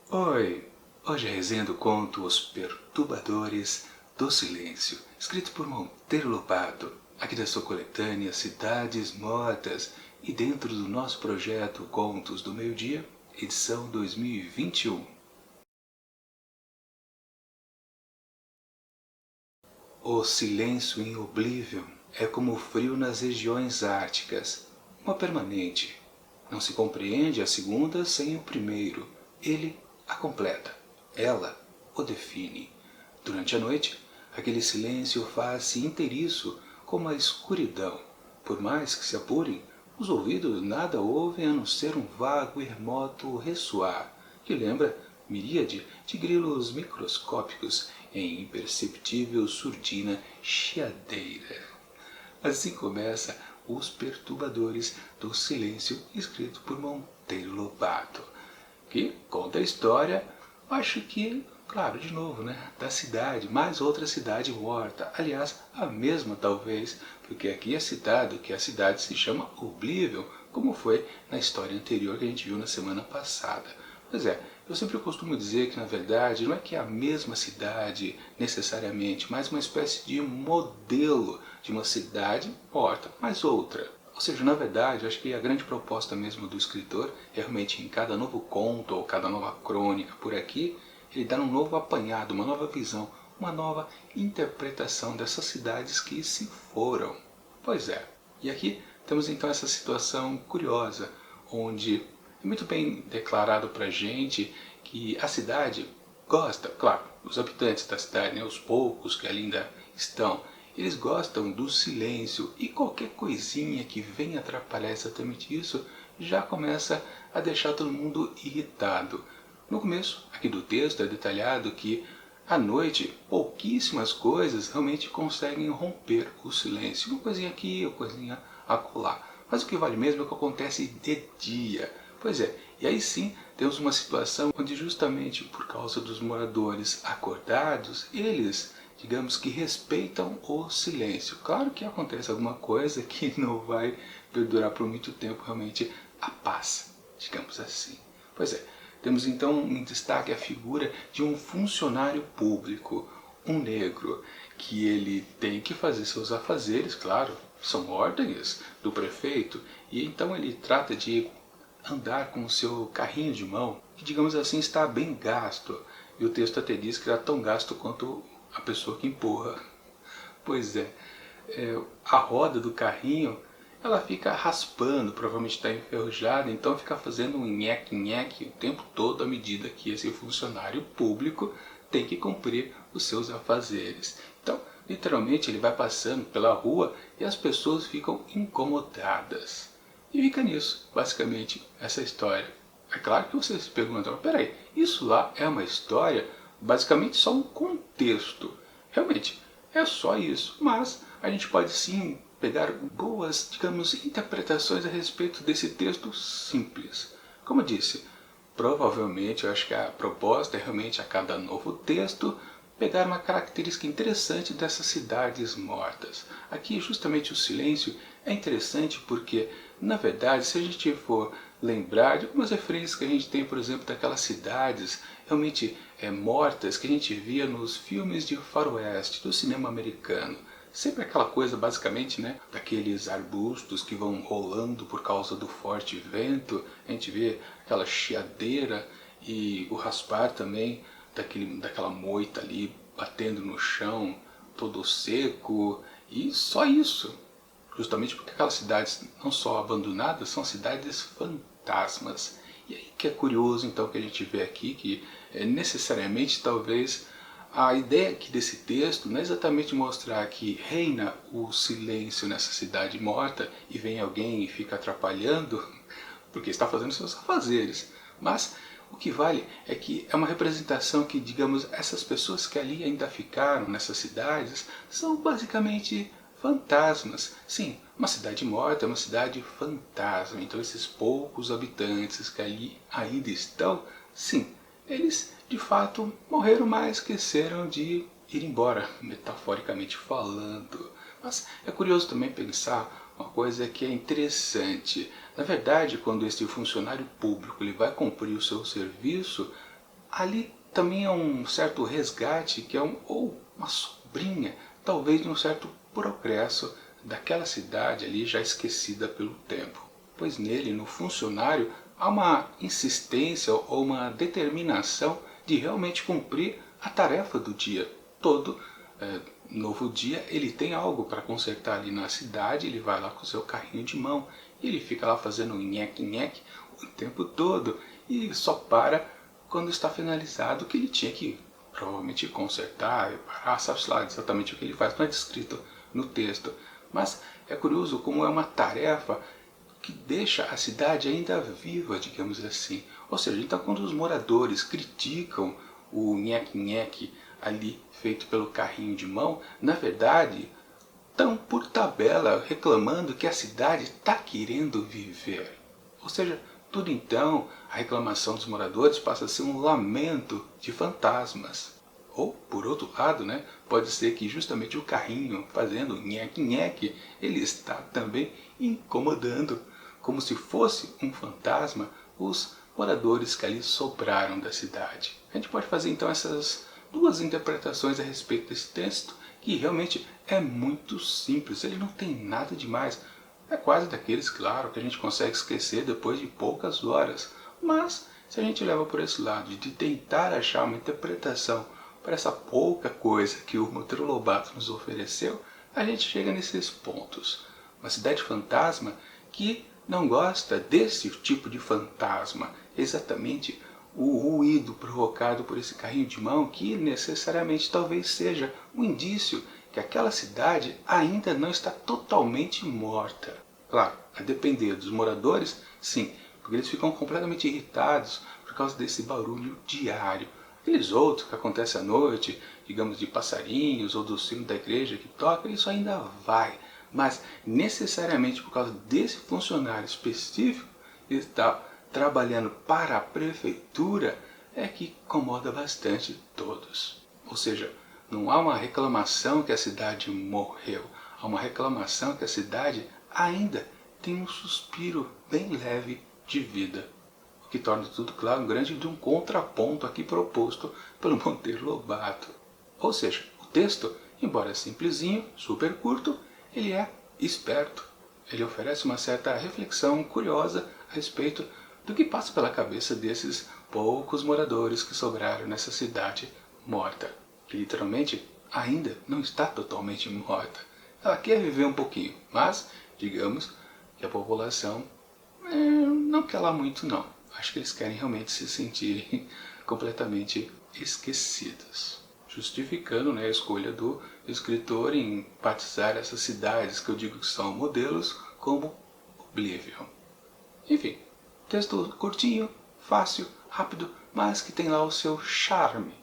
Oi! Hoje resenhando o conto Os Perturbadores do Silêncio, escrito por Monteiro Lobato, aqui da sua coletânea Cidades Mortas e dentro do nosso projeto Contos do Meio-Dia, edição 2021. O silêncio em Oblivion é como o frio nas regiões árticas, uma permanente. Não se compreende a segunda sem o primeiro. Ele a completa. Ela o define. Durante a noite, aquele silêncio faz-se inteiriço como a escuridão. Por mais que se apurem, os ouvidos nada ouvem a não ser um vago e remoto ressoar, que lembra miríade de grilos microscópicos em imperceptível surdina chiadeira. Assim começa Os Perturbadores do Silêncio, escrito por Monteiro Lobato, que conta a história, acho que, claro, de novo, né, da cidade, mais outra cidade morta. Aliás, a mesma talvez, porque aqui é citado que a cidade se chama Oblivion, como foi na história anterior que a gente viu na semana passada. Pois é, eu sempre costumo dizer que na verdade não é que é a mesma cidade necessariamente, mas uma espécie de modelo de uma cidade morta, mas outra. Ou seja, na verdade, eu acho que a grande proposta mesmo do escritor é realmente em cada novo conto ou cada nova crônica por aqui, ele dá um novo apanhado, uma nova visão, uma nova interpretação dessas cidades que se foram. Pois é, e aqui temos então essa situação curiosa, onde é muito bem declarado para a gente que a cidade gosta, claro, os habitantes da cidade, né, os poucos que ainda estão, eles gostam do silêncio e qualquer coisinha que venha atrapalhar exatamente isso já começa a deixar todo mundo irritado. No começo aqui do texto é detalhado que à noite pouquíssimas coisas realmente conseguem romper o silêncio. Uma coisinha aqui, uma coisinha acolá. Mas o que vale mesmo é o que acontece de dia. Pois é, e aí sim temos uma situação onde justamente por causa dos moradores acordados, eles, digamos que respeitam o silêncio. Claro que acontece alguma coisa que não vai perdurar por muito tempo realmente a paz, digamos assim. Pois é, temos então em destaque a figura de um funcionário público, um negro, que ele tem que fazer seus afazeres, claro, são ordens do prefeito, e então ele trata de andar com o seu carrinho de mão, que digamos assim está bem gasto, e o texto até diz que está tão gasto quanto a pessoa que empurra. Pois é, a roda do carrinho ela fica raspando, provavelmente está enferrujada, então fica fazendo um nheque-nheque o tempo todo à medida que esse funcionário público tem que cumprir os seus afazeres. Então, literalmente, ele vai passando pela rua e as pessoas ficam incomodadas. E fica nisso, basicamente, essa história. É claro que você se pergunta, mas peraí, isso lá é uma história? Basicamente só um contexto. Realmente, é só isso, mas a gente pode sim pegar boas, digamos, interpretações a respeito desse texto simples. Como eu disse, provavelmente eu acho que a proposta é realmente a cada novo texto pegar uma característica interessante dessas cidades mortas. Aqui justamente o silêncio é interessante porque, na verdade, se a gente for lembrar de algumas referências que a gente tem, por exemplo, daquelas cidades realmente mortas que a gente via nos filmes de faroeste, do cinema americano. Sempre aquela coisa, basicamente, né, daqueles arbustos que vão rolando por causa do forte vento. A gente vê aquela chiadeira e o raspar também daquela moita ali batendo no chão, todo seco. E só isso. Justamente porque aquelas cidades não só abandonadas, são cidades fantasmas. E aí que é curioso então que a gente vê aqui que necessariamente talvez a ideia aqui desse texto não é exatamente mostrar que reina o silêncio nessa cidade morta e vem alguém e fica atrapalhando porque está fazendo seus afazeres, mas o que vale é que é uma representação que, digamos, essas pessoas que ali ainda ficaram nessas cidades são basicamente fantasmas. Sim, uma cidade morta é uma cidade fantasma, então esses poucos habitantes que ali ainda estão, sim, eles de fato morreram, mas esqueceram de ir embora, metaforicamente falando. Mas é curioso também pensar uma coisa que é interessante. Na verdade, quando esse funcionário público ele vai cumprir o seu serviço, ali também é um certo resgate, que é ou uma sombrinha, talvez de um certo progresso daquela cidade ali já esquecida pelo tempo. Pois nele, no funcionário, há uma insistência ou uma determinação de realmente cumprir a tarefa do dia. Todo novo dia ele tem algo para consertar ali na cidade, ele vai lá com o seu carrinho de mão, e ele fica lá fazendo nheque-nheque o tempo todo, e só para quando está finalizado o que ele tinha que provavelmente consertar, reparar, sabe lá exatamente o que ele faz, não é descrito no texto. Mas é curioso como é uma tarefa que deixa a cidade ainda viva, digamos assim. Ou seja, então quando os moradores criticam o nheque-nheque ali feito pelo carrinho de mão, na verdade estão por tabela reclamando que a cidade está querendo viver. Ou seja, tudo então, a reclamação dos moradores passa a ser um lamento de fantasmas. Ou, por outro lado, né, pode ser que justamente o carrinho fazendo nheque-nheque, ele está também incomodando, como se fosse um fantasma, os moradores que ali sobraram da cidade. A gente pode fazer então essas duas interpretações a respeito desse texto, que realmente é muito simples, ele não tem nada demais. É quase daqueles, claro, que a gente consegue esquecer depois de poucas horas. Mas, se a gente leva por esse lado de tentar achar uma interpretação para essa pouca coisa que o Monteiro Lobato nos ofereceu, a gente chega nesses pontos. Uma cidade fantasma que não gosta desse tipo de fantasma, exatamente o ruído provocado por esse carrinho de mão, que necessariamente talvez seja um indício que aquela cidade ainda não está totalmente morta. Claro, a depender dos moradores, sim, porque eles ficam completamente irritados por causa desse barulho diário. Aqueles outros que acontecem à noite, digamos de passarinhos ou do sino da igreja que toca, isso ainda vai. Mas necessariamente por causa desse funcionário específico que está trabalhando para a prefeitura, é que incomoda bastante todos. Ou seja, não há uma reclamação que a cidade morreu, há uma reclamação que a cidade ainda tem um suspiro bem leve de vida. O que torna tudo claro um grande de um contraponto aqui proposto pelo Monteiro Lobato. Ou seja, o texto, embora simplesinho, super curto, ele é esperto. Ele oferece uma certa reflexão curiosa a respeito do que passa pela cabeça desses poucos moradores que sobraram nessa cidade morta, que literalmente ainda não está totalmente morta. Ela quer viver um pouquinho, mas digamos que a população não quer lá muito não. Acho que eles querem realmente se sentirem completamente esquecidos. Justificando, né, a escolha do escritor em batizar essas cidades que eu digo que são modelos como Oblivion. Enfim, texto curtinho, fácil, rápido, mas que tem lá o seu charme,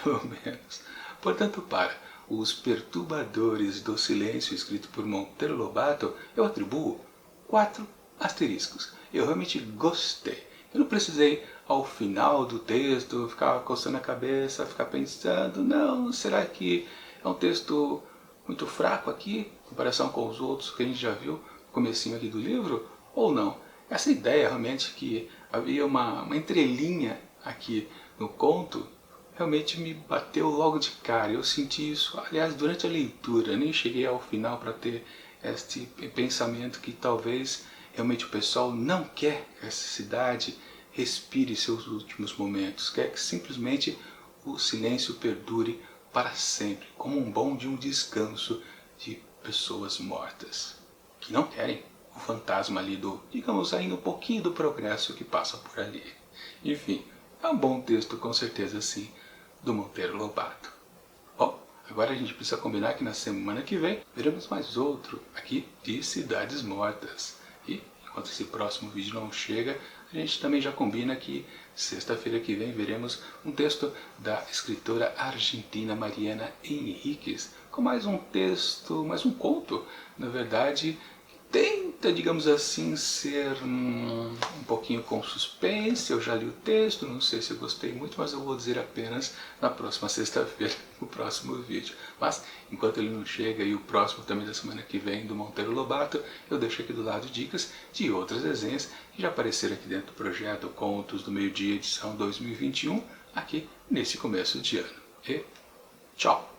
pelo menos. Portanto, para Os Perturbadores do Silêncio, escrito por Monteiro Lobato, eu atribuo 4 asteriscos. Eu realmente gostei. Eu não precisei, ao final do texto, ficar coçando a cabeça, ficar pensando, não, será que é um texto muito fraco aqui, em comparação com os outros que a gente já viu no comecinho aqui do livro, ou não? Essa ideia realmente que havia uma entrelinha aqui no conto, realmente me bateu logo de cara. Eu senti isso, aliás, durante a leitura, nem cheguei ao final para ter este pensamento que talvez realmente o pessoal não quer que essa cidade respire seus últimos momentos, quer que simplesmente o silêncio perdure para sempre, como um bom de um descanso de pessoas mortas, que não querem o fantasma ali do, digamos, ainda um pouquinho do progresso que passa por ali. Enfim, é um bom texto com certeza sim, do Monteiro Lobato. Bom, agora a gente precisa combinar que na semana que vem veremos mais outro aqui de Cidades Mortas. E enquanto esse próximo vídeo não chega, a gente também já combina que sexta-feira que vem veremos um texto da escritora argentina Mariana Enríquez, com mais um texto, mais um conto, na verdade, tenta, digamos assim, ser um pouquinho com suspense. Eu já li o texto, não sei se eu gostei muito, mas eu vou dizer apenas na próxima sexta-feira, no próximo vídeo. Mas, enquanto ele não chega, e o próximo também da semana que vem, do Monteiro Lobato, eu deixo aqui do lado dicas de outras resenhas que já apareceram aqui dentro do projeto Contos do Meio-Dia, edição 2021, aqui nesse começo de ano. E tchau!